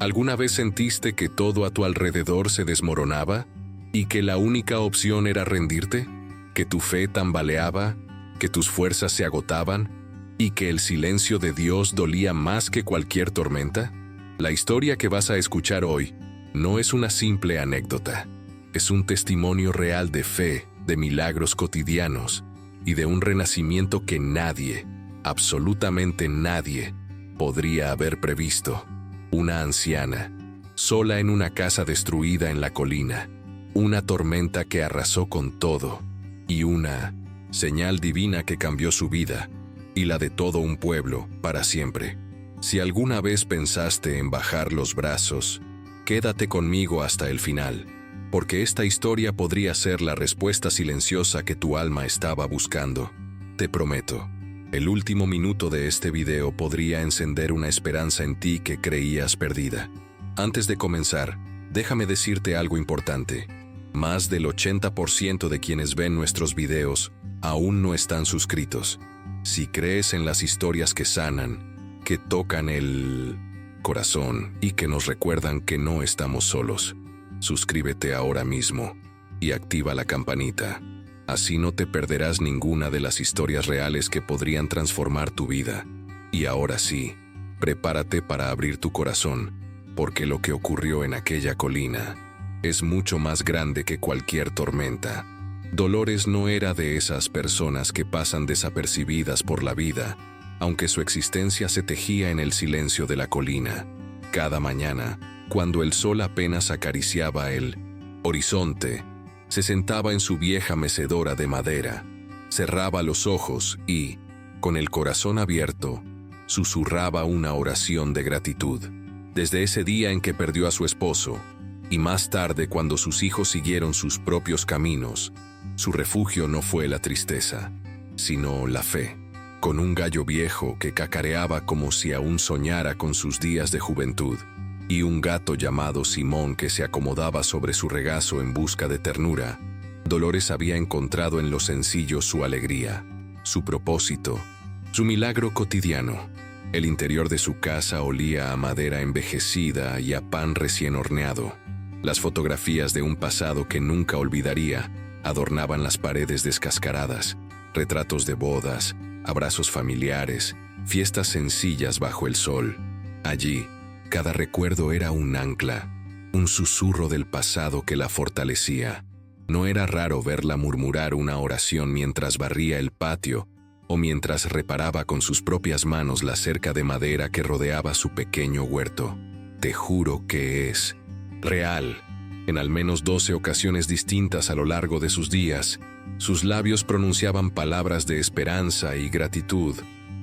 ¿Alguna vez sentiste que todo a tu alrededor se desmoronaba y que la única opción era rendirte? ¿Que tu fe tambaleaba? ¿Que tus fuerzas se agotaban? ¿Y que el silencio de Dios dolía más que cualquier tormenta? La historia que vas a escuchar hoy no es una simple anécdota. Es un testimonio real de fe, de milagros cotidianos y de un renacimiento que nadie, absolutamente nadie, podría haber previsto. Una anciana, sola en una casa destruida en la colina, una tormenta que arrasó con todo, y una señal divina que cambió su vida y la de todo un pueblo para siempre. Si alguna vez pensaste en bajar los brazos, quédate conmigo hasta el final, porque esta historia podría ser la respuesta silenciosa que tu alma estaba buscando. Te prometo, el último minuto de este video podría encender una esperanza en ti que creías perdida. Antes de comenzar, déjame decirte algo importante. Más del 80% de quienes ven nuestros videos aún no están suscritos. Si crees en las historias que sanan, que tocan el corazón y que nos recuerdan que no estamos solos, suscríbete ahora mismo y activa la campanita. Así no te perderás ninguna de las historias reales que podrían transformar tu vida. Y ahora sí, prepárate para abrir tu corazón, porque lo que ocurrió en aquella colina es mucho más grande que cualquier tormenta. Dolores no era de esas personas que pasan desapercibidas por la vida, aunque su existencia se tejía en el silencio de la colina. Cada mañana, cuando el sol apenas acariciaba el horizonte, se sentaba en su vieja mecedora de madera, cerraba los ojos y, con el corazón abierto, susurraba una oración de gratitud. Desde ese día en que perdió a su esposo, y más tarde cuando sus hijos siguieron sus propios caminos, su refugio no fue la tristeza, sino la fe. Con un gallo viejo que cacareaba como si aún soñara con sus días de juventud, y un gato llamado Simón que se acomodaba sobre su regazo en busca de ternura, Dolores había encontrado en lo sencillo su alegría, su propósito, su milagro cotidiano. El interior de su casa olía a madera envejecida y a pan recién horneado. Las fotografías de un pasado que nunca olvidaría adornaban las paredes descascaradas, retratos de bodas, abrazos familiares, fiestas sencillas bajo el sol. Allí, cada recuerdo era un ancla, un susurro del pasado que la fortalecía. No era raro verla murmurar una oración mientras barría el patio o mientras reparaba con sus propias manos la cerca de madera que rodeaba su pequeño huerto. Te juro que es real. En al menos 12 ocasiones distintas a lo largo de sus días, sus labios pronunciaban palabras de esperanza y gratitud,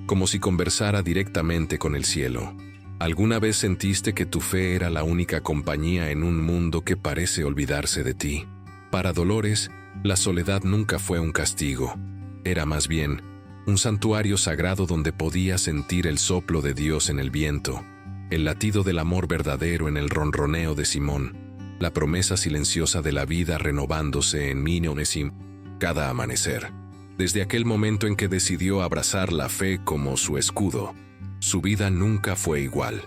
como si conversara directamente con el cielo. ¿Alguna vez sentiste que tu fe era la única compañía en un mundo que parece olvidarse de ti? Para Dolores, la soledad nunca fue un castigo. Era más bien un santuario sagrado donde podía sentir el soplo de Dios en el viento, el latido del amor verdadero en el ronroneo de Simón, la promesa silenciosa de la vida renovándose en Minionesim cada amanecer. Desde aquel momento en que decidió abrazar la fe como su escudo, su vida nunca fue igual.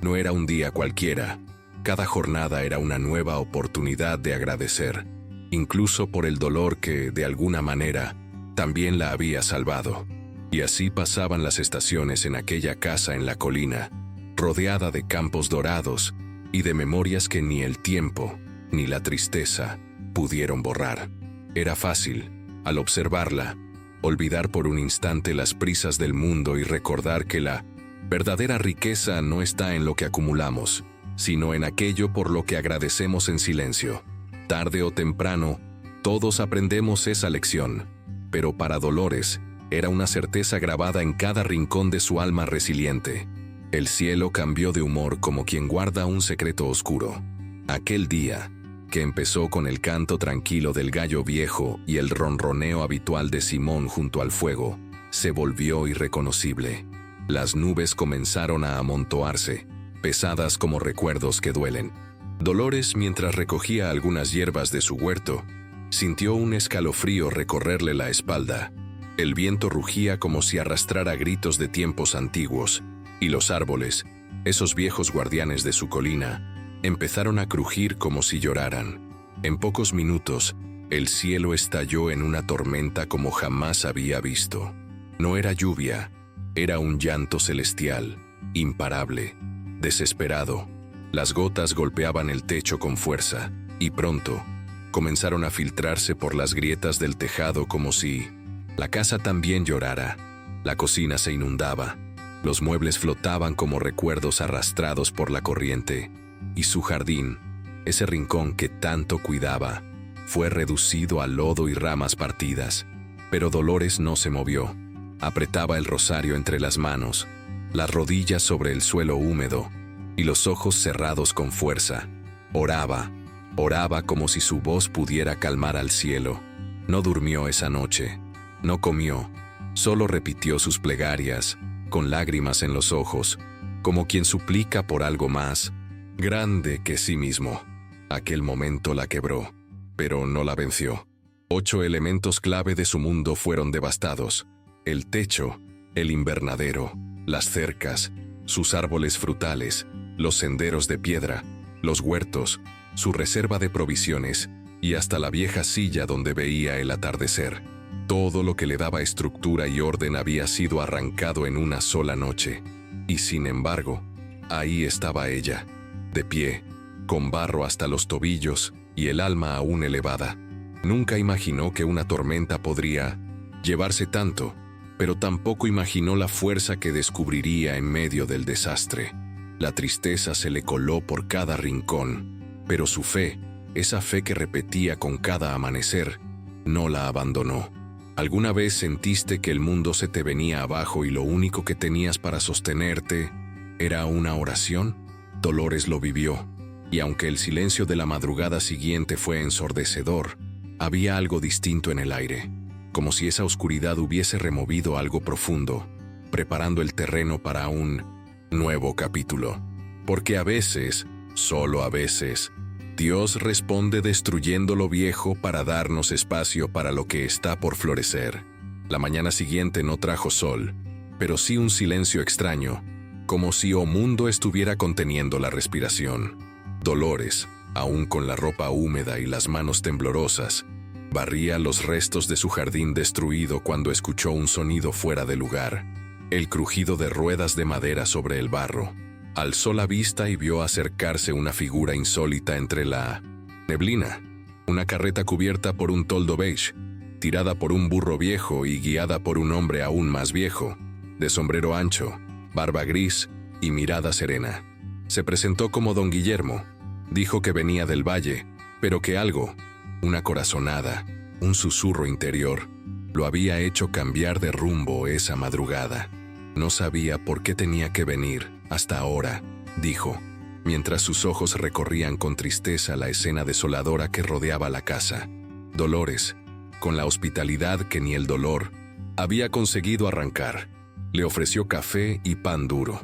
No era un día cualquiera. Cada jornada era una nueva oportunidad de agradecer, incluso por el dolor que, de alguna manera, también la había salvado. Y así pasaban las estaciones en aquella casa en la colina, rodeada de campos dorados y de memorias que ni el tiempo ni la tristeza pudieron borrar. Era fácil, al observarla, olvidar por un instante las prisas del mundo y recordar que la verdadera riqueza no está en lo que acumulamos, sino en aquello por lo que agradecemos en silencio. Tarde o temprano, todos aprendemos esa lección, pero para Dolores era una certeza grabada en cada rincón de su alma resiliente. El cielo cambió de humor como quien guarda un secreto oscuro. Aquel día, que empezó con el canto tranquilo del gallo viejo y el ronroneo habitual de Simón junto al fuego, se volvió irreconocible. Las nubes comenzaron a amontoarse, pesadas como recuerdos que duelen. Dolores, mientras recogía algunas hierbas de su huerto, sintió un escalofrío recorrerle la espalda. El viento rugía como si arrastrara gritos de tiempos antiguos, y los árboles, Esos viejos guardianes de su colina empezaron a crujir como si lloraran. En pocos minutos, el cielo estalló en una tormenta como jamás había visto. No era lluvia, era un llanto celestial, imparable, desesperado. Las gotas golpeaban el techo con fuerza, y pronto comenzaron a filtrarse por las grietas del tejado como si la casa también llorara. La cocina se inundaba, los muebles flotaban como recuerdos arrastrados por la corriente, y su jardín, ese rincón que tanto cuidaba, fue reducido a lodo y ramas partidas. Pero Dolores no se movió. Apretaba el rosario entre las manos, las rodillas sobre el suelo húmedo y los ojos cerrados con fuerza. Oraba como si su voz pudiera calmar al cielo. No durmió esa noche, no comió, solo repitió sus plegarias, con lágrimas en los ojos, como quien suplica por algo más grande que sí mismo. Aquel momento la quebró, pero no la venció. 8 elementos clave de su mundo fueron devastados: el techo, el invernadero, las cercas, sus árboles frutales, los senderos de piedra, los huertos, su reserva de provisiones y hasta la vieja silla donde veía el atardecer. Todo lo que le daba estructura y orden había sido arrancado en una sola noche. Y sin embargo, ahí estaba ella, de pie, con barro hasta los tobillos y el alma aún elevada. Nunca imaginó que una tormenta podría llevarse tanto, pero tampoco imaginó la fuerza que descubriría en medio del desastre. La tristeza se le coló por cada rincón, pero su fe, esa fe que repetía con cada amanecer, no la abandonó. ¿Alguna vez sentiste que el mundo se te venía abajo y lo único que tenías para sostenerte era una oración? Dolores lo vivió, y aunque el silencio de la madrugada siguiente fue ensordecedor, había algo distinto en el aire, como si esa oscuridad hubiese removido algo profundo, preparando el terreno para un nuevo capítulo. Porque a veces, solo a veces, Dios responde destruyendo lo viejo para darnos espacio para lo que está por florecer. La mañana siguiente no trajo sol, pero sí un silencio extraño, como si o mundo estuviera conteniendo la respiración. Dolores, aún con la ropa húmeda y las manos temblorosas, barría los restos de su jardín destruido cuando escuchó un sonido fuera de lugar: el crujido de ruedas de madera sobre el barro. Alzó la vista y vio acercarse una figura insólita entre la neblina. Una carreta cubierta por un toldo beige, tirada por un burro viejo y guiada por un hombre aún más viejo, de sombrero ancho, barba gris y mirada serena. Se presentó como don Guillermo. Dijo que venía del valle, pero que algo, una corazonada, un susurro interior, lo había hecho cambiar de rumbo esa madrugada. No sabía por qué tenía que venir, hasta ahora, dijo, mientras sus ojos recorrían con tristeza la escena desoladora que rodeaba la casa. Dolores, con la hospitalidad que ni el dolor había conseguido arrancar, le ofreció café y pan duro.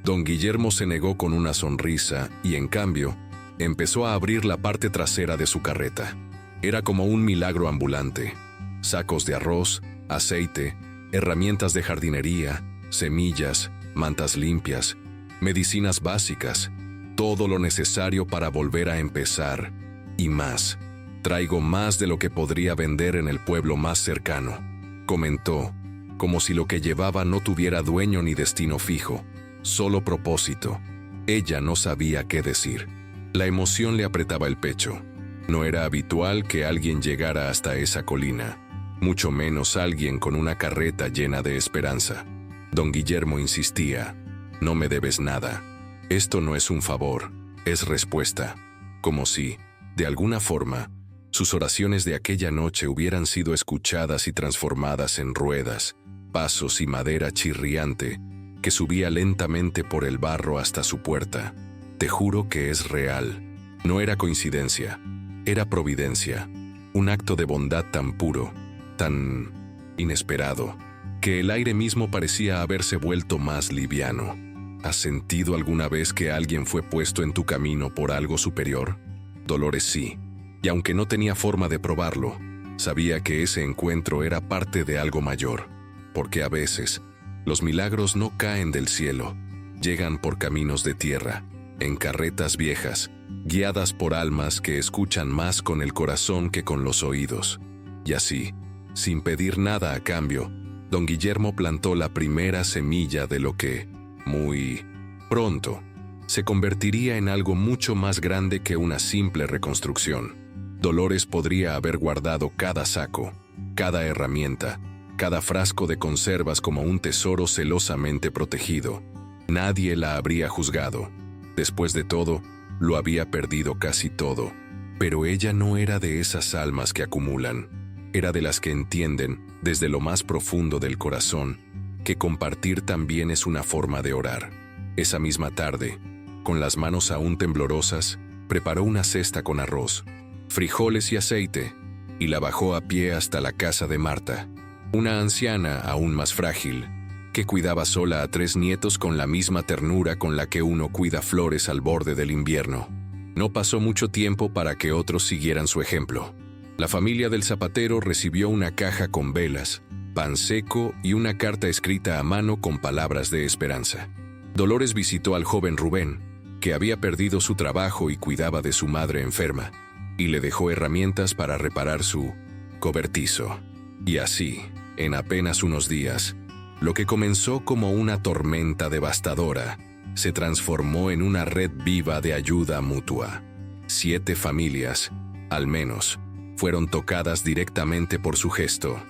Don Guillermo se negó con una sonrisa y, en cambio, empezó a abrir la parte trasera de su carreta. Era como un milagro ambulante: sacos de arroz, aceite, herramientas de jardinería, semillas, mantas limpias, medicinas básicas, todo lo necesario para volver a empezar, y más. Traigo más de lo que podría vender en el pueblo más cercano, comentó, como si lo que llevaba no tuviera dueño ni destino fijo, solo propósito. Ella no sabía qué decir. La emoción le apretaba el pecho. No era habitual que alguien llegara hasta esa colina, mucho menos alguien con una carreta llena de esperanza. Don Guillermo insistía: no me debes nada. Esto no es un favor, es respuesta. Como si, de alguna forma, sus oraciones de aquella noche hubieran sido escuchadas y transformadas en ruedas, pasos y madera chirriante que subía lentamente por el barro hasta su puerta. Te juro que es real. No era coincidencia, era providencia. Un acto de bondad tan puro, tan inesperado, que el aire mismo parecía haberse vuelto más liviano. ¿Has sentido alguna vez que alguien fue puesto en tu camino por algo superior? Dolores sí, y aunque no tenía forma de probarlo, sabía que ese encuentro era parte de algo mayor, porque a veces los milagros no caen del cielo, llegan por caminos de tierra, en carretas viejas, guiadas por almas que escuchan más con el corazón que con los oídos. Y así, sin pedir nada a cambio, don Guillermo plantó la primera semilla de lo que, muy pronto, se convertiría en algo mucho más grande que una simple reconstrucción. Dolores podría haber guardado cada saco, cada herramienta, cada frasco de conservas como un tesoro celosamente protegido. Nadie la habría juzgado. Después de todo, lo había perdido casi todo. Pero ella no era de esas almas que acumulan. Era de las que entienden, desde lo más profundo del corazón, que compartir también es una forma de orar. Esa misma tarde, con las manos aún temblorosas, preparó una cesta con arroz, frijoles y aceite, y la bajó a pie hasta la casa de Marta, una anciana aún más frágil, que cuidaba sola a 3 nietos con la misma ternura con la que uno cuida flores al borde del invierno. No pasó mucho tiempo para que otros siguieran su ejemplo. La familia del zapatero recibió una caja con velas, pan seco y una carta escrita a mano con palabras de esperanza. Dolores visitó al joven Rubén, que había perdido su trabajo y cuidaba de su madre enferma, y le dejó herramientas para reparar su cobertizo. Y así, en apenas unos días, lo que comenzó como una tormenta devastadora se transformó en una red viva de ayuda mutua. 7 familias, al menos, fueron tocadas directamente por su gesto,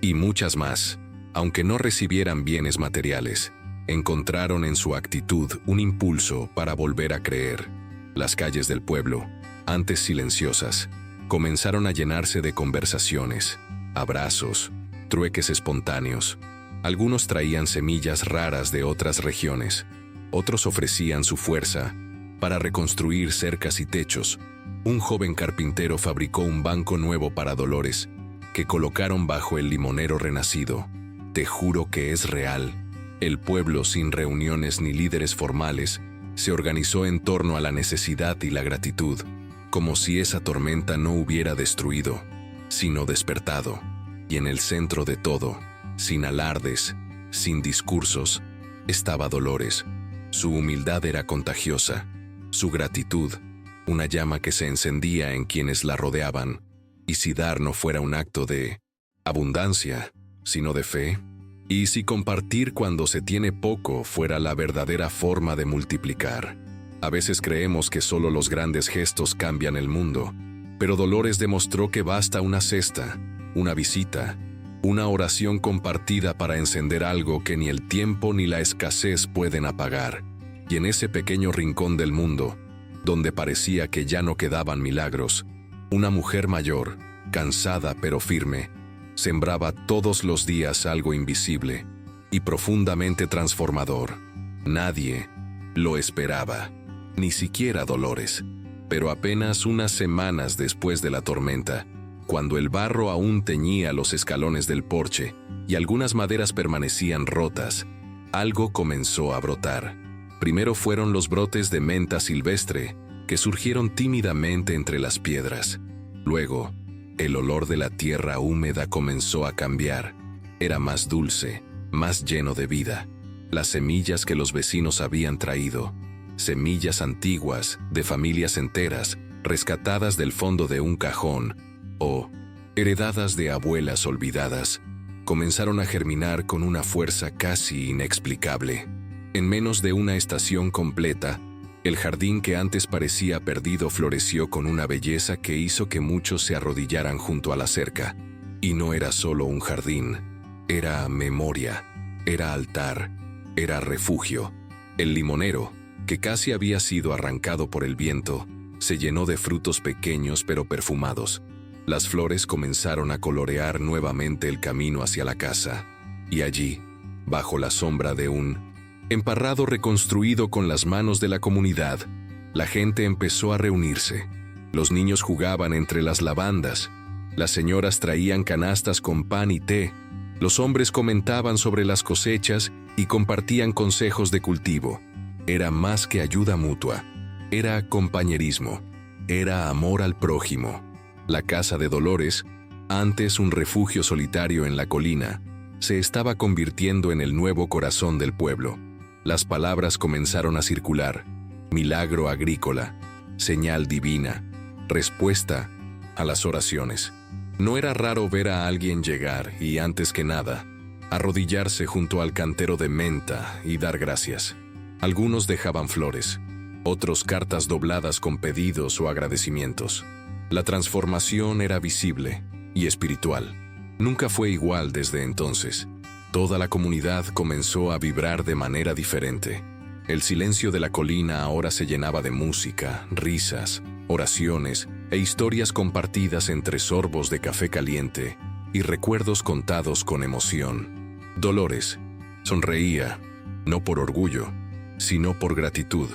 y muchas más, aunque no recibieran bienes materiales, encontraron en su actitud un impulso para volver a creer. Las calles del pueblo, antes silenciosas, comenzaron a llenarse de conversaciones, abrazos, trueques espontáneos. Algunos traían semillas raras de otras regiones, otros ofrecían su fuerza para reconstruir cercas y techos. Un joven carpintero fabricó un banco nuevo para Dolores, que colocaron bajo el limonero renacido. Te juro que es real. El pueblo, sin reuniones ni líderes formales, se organizó en torno a la necesidad y la gratitud, como si esa tormenta no hubiera destruido, sino despertado. Y en el centro de todo, sin alardes, sin discursos, estaba Dolores. Su humildad era contagiosa, su gratitud, una llama que se encendía en quienes la rodeaban, y si dar no fuera un acto de abundancia, sino de fe, y si compartir cuando se tiene poco fuera la verdadera forma de multiplicar. A veces creemos que solo los grandes gestos cambian el mundo, pero Dolores demostró que basta una cesta, una visita, una oración compartida para encender algo que ni el tiempo ni la escasez pueden apagar. Y en ese pequeño rincón del mundo, donde parecía que ya no quedaban milagros, una mujer mayor, cansada pero firme, sembraba todos los días algo invisible y profundamente transformador. Nadie lo esperaba, ni siquiera Dolores. Pero apenas unas semanas después de la tormenta, cuando el barro aún teñía los escalones del porche y algunas maderas permanecían rotas, algo comenzó a brotar. Primero fueron los brotes de menta silvestre, que surgieron tímidamente entre las piedras. Luego, el olor de la tierra húmeda comenzó a cambiar. Era más dulce, más lleno de vida. Las semillas que los vecinos habían traído, semillas antiguas, de familias enteras, rescatadas del fondo de un cajón, o heredadas de abuelas olvidadas, comenzaron a germinar con una fuerza casi inexplicable. En menos de una estación completa, el jardín que antes parecía perdido floreció con una belleza que hizo que muchos se arrodillaran junto a la cerca. Y no era solo un jardín, era memoria, era altar, era refugio. El limonero, que casi había sido arrancado por el viento, se llenó de frutos pequeños pero perfumados. Las flores comenzaron a colorear nuevamente el camino hacia la casa, y allí, bajo la sombra de un emparrado reconstruido con las manos de la comunidad, la gente empezó a reunirse. Los niños jugaban entre las lavandas, las señoras traían canastas con pan y té, los hombres comentaban sobre las cosechas y compartían consejos de cultivo. Era más que ayuda mutua, era compañerismo, era amor al prójimo. La casa de Dolores, antes un refugio solitario en la colina, se estaba convirtiendo en el nuevo corazón del pueblo. Las palabras comenzaron a circular. Milagro agrícola, señal divina, respuesta a las oraciones. No era raro ver a alguien llegar y, antes que nada, arrodillarse junto al cantero de menta y dar gracias. Algunos dejaban flores, otros cartas dobladas con pedidos o agradecimientos. La transformación era visible y espiritual. Nunca fue igual desde entonces. Toda la comunidad comenzó a vibrar de manera diferente. El silencio de la colina ahora se llenaba de música, risas, oraciones e historias compartidas entre sorbos de café caliente y recuerdos contados con emoción. Dolores sonreía, no por orgullo, sino por gratitud.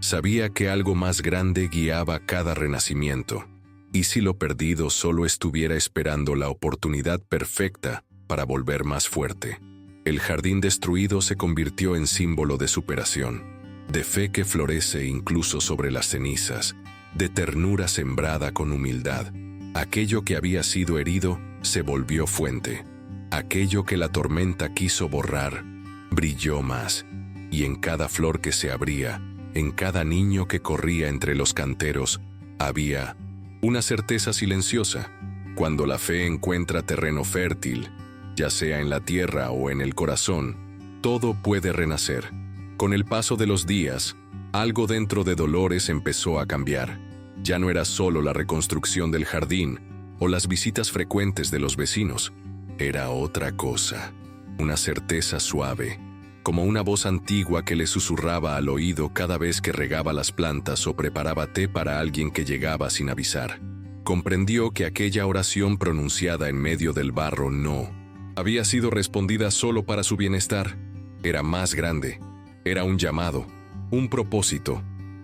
Sabía que algo más grande guiaba cada renacimiento. ¿Y si lo perdido solo estuviera esperando la oportunidad perfecta para volver más fuerte? El jardín destruido se convirtió en símbolo de superación, de fe que florece incluso sobre las cenizas, de ternura sembrada con humildad. Aquello que había sido herido se volvió fuente. Aquello que la tormenta quiso borrar, brilló más. Y en cada flor que se abría, en cada niño que corría entre los canteros, había una certeza silenciosa. Cuando la fe encuentra terreno fértil, ya sea en la tierra o en el corazón, todo puede renacer. Con el paso de los días, algo dentro de Dolores empezó a cambiar. Ya no era solo la reconstrucción del jardín o las visitas frecuentes de los vecinos. Era otra cosa, una certeza suave, como una voz antigua que le susurraba al oído cada vez que regaba las plantas o preparaba té para alguien que llegaba sin avisar. Comprendió que aquella oración pronunciada en medio del barro no había sido respondida solo para su bienestar. Era más grande. Era un llamado, un propósito.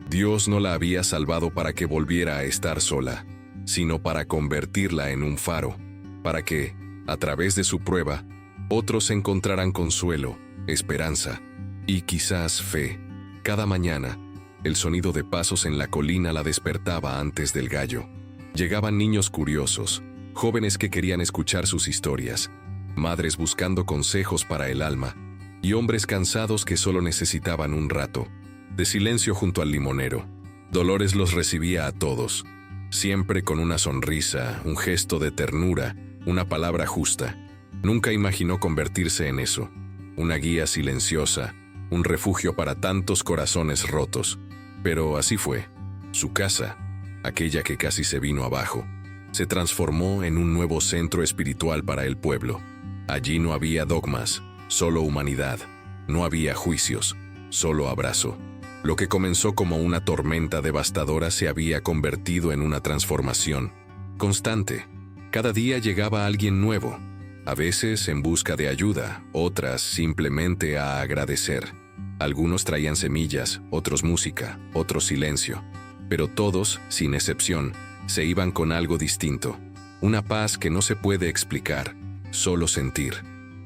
Dios no la había salvado para que volviera a estar sola, sino para convertirla en un faro, para que, a través de su prueba, otros encontraran consuelo, esperanza y quizás fe. Cada mañana, el sonido de pasos en la colina la despertaba antes del gallo. Llegaban niños curiosos, jóvenes que querían escuchar sus historias, madres buscando consejos para el alma, y hombres cansados que solo necesitaban un rato de silencio junto al limonero. Dolores los recibía a todos, siempre con una sonrisa, un gesto de ternura, una palabra justa. Nunca imaginó convertirse en eso, una guía silenciosa, un refugio para tantos corazones rotos. Pero así fue. Su casa, aquella que casi se vino abajo, se transformó en un nuevo centro espiritual para el pueblo. Allí no había dogmas, solo humanidad. No había juicios, solo abrazo. Lo que comenzó como una tormenta devastadora se había convertido en una transformación constante. Cada día llegaba alguien nuevo, a veces en busca de ayuda, otras simplemente a agradecer. Algunos traían semillas, otros música, otros silencio. Pero todos, sin excepción, se iban con algo distinto. Una paz que no se puede explicar, solo sentir.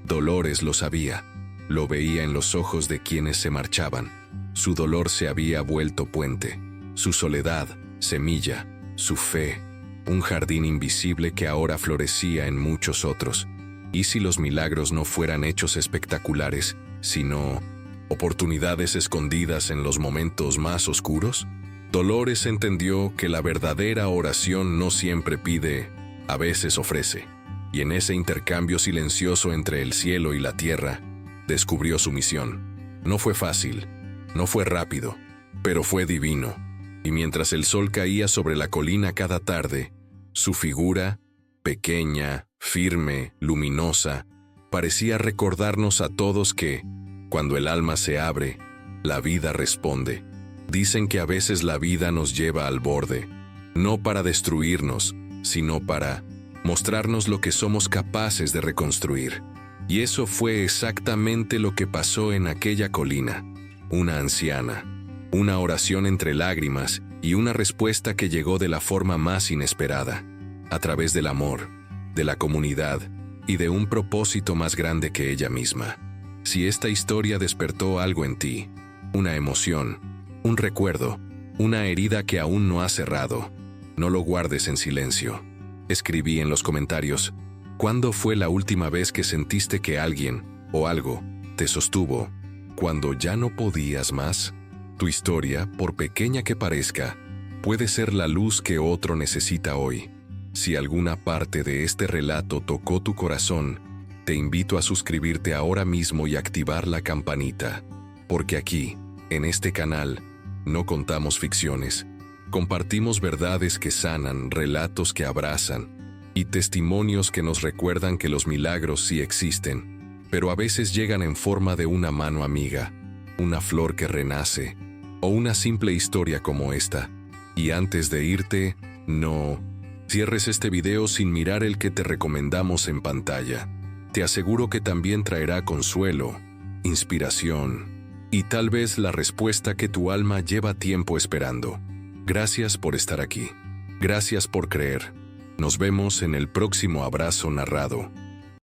Dolores lo sabía. Lo veía en los ojos de quienes se marchaban. Su dolor se había vuelto puente. Su soledad, semilla. Su fe, un jardín invisible que ahora florecía en muchos otros. ¿Y si los milagros no fueran hechos espectaculares, sino oportunidades escondidas en los momentos más oscuros? Dolores entendió que la verdadera oración no siempre pide, a veces ofrece. Y en ese intercambio silencioso entre el cielo y la tierra, descubrió su misión. No fue fácil, no fue rápido, pero fue divino. Y mientras el sol caía sobre la colina cada tarde, su figura, pequeña, firme, luminosa, parecía recordarnos a todos que, cuando el alma se abre, la vida responde. Dicen que a veces la vida nos lleva al borde, no para destruirnos, sino para mostrarnos lo que somos capaces de reconstruir. Y eso fue exactamente lo que pasó en aquella colina. Una anciana, una oración entre lágrimas y una respuesta que llegó de la forma más inesperada, a través del amor, de la comunidad y de un propósito más grande que ella misma. Si esta historia despertó algo en ti, una emoción, un recuerdo, una herida que aún no ha cerrado, no lo guardes en silencio. Escribí en los comentarios, ¿cuándo fue la última vez que sentiste que alguien o algo te sostuvo cuando ya no podías más. Tu historia, por pequeña que parezca, puede ser la luz que otro necesita hoy. Si alguna parte de este relato tocó tu corazón, te invito a suscribirte ahora mismo y activar la campanita, porque aquí, en este canal, no contamos ficciones. Compartimos verdades que sanan, relatos que abrazan y testimonios que nos recuerdan que los milagros sí existen, pero a veces llegan en forma de una mano amiga, una flor que renace o una simple historia como esta. Y antes de irte, no cierres este video sin mirar el que te recomendamos en pantalla. Te aseguro que también traerá consuelo, inspiración y tal vez la respuesta que tu alma lleva tiempo esperando. Gracias por estar aquí. Gracias por creer. Nos vemos en el próximo abrazo narrado.